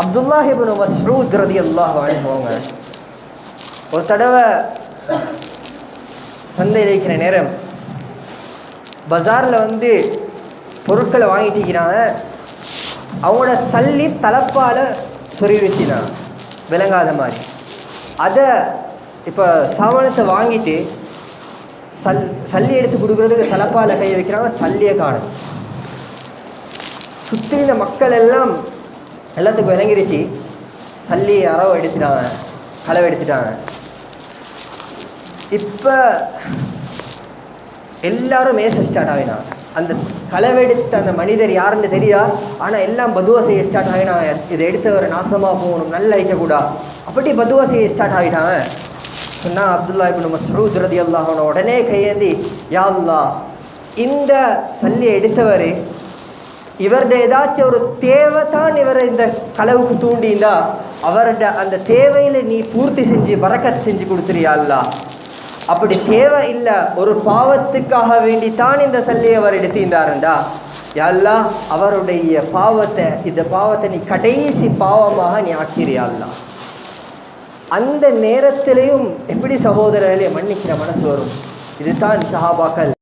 அப்துல்லாஹ் இப்னு மஸ்ஊத் ரலியல்லாஹு அன்ஹு அவங்க ஒரு தடவை சந்தையில் இருக்கிற நேரம் பஜாரில் பொருட்களை வாங்கிட்டு இருக்கிறாங்க. அவங்களோட சல்லி தலப்பால் சொருவி வச்சுனாங்க விளங்காத மாதிரி. அதை இப்போ சாமானத்தை வாங்கிட்டு சல்லி எடுத்து கொடுக்குறதுக்கு தலப்பால் கை வைக்கிறாங்க. சல்லியை காணும். சுற்றி இந்த மக்கள் எல்லாத்துக்கும் விளங்கிருச்சு. சல்லி யாரோ எடுத்துட்டாங்க, களவு எடுத்துட்டாங்க. இப்போ எல்லாரும் மேச ஸ்டார்ட் ஆகினாங்க. அந்த களவெடுத்த அந்த மனிதர் யாருன்னு தெரியா, ஆனால் எல்லாம் பதுவா செய்ய ஸ்டார்ட் ஆகினாங்க. இதை எடுத்தவரை நாசமாக போகணும், நல்லா வைக்கக்கூடாது, அப்படி பதுவா செய்ய ஸ்டார்ட் ஆகிட்டாங்க. சொன்னால் அப்துல்லாஹ் இப்னு மஸ்ஊத் ரலியல்லாஹு அன்ஹு உடனே கையேந்தி, யா அல்லாஹ், இந்த சல்லியை எடுத்தவர் இவருடைய ஏதாச்சும் ஒரு தேவை தான் இவரை இந்த களவுக்கு தூண்டிந்தா அவருடைய அந்த தேவையில் நீ பூர்த்தி செஞ்சு பரக்கத் செஞ்சு கொடுத்துறியா அல்லாஹ். அப்படி தேவை இல்லை, ஒரு பாவத்துக்காக வேண்டித்தான் இந்த சல்லியை அவர் எடுத்திருந்தாருண்டா, யா அல்லாஹ் அவருடைய இந்த பாவத்தை நீ கடைசி பாவமாக நீ ஆக்கிறியா அல்லாஹ். அந்த நேரத்திலையும் எப்படி சகோதரர்களே மன்னிக்கிற மனசு வரும். இதுதான் சஹாபாக்கள்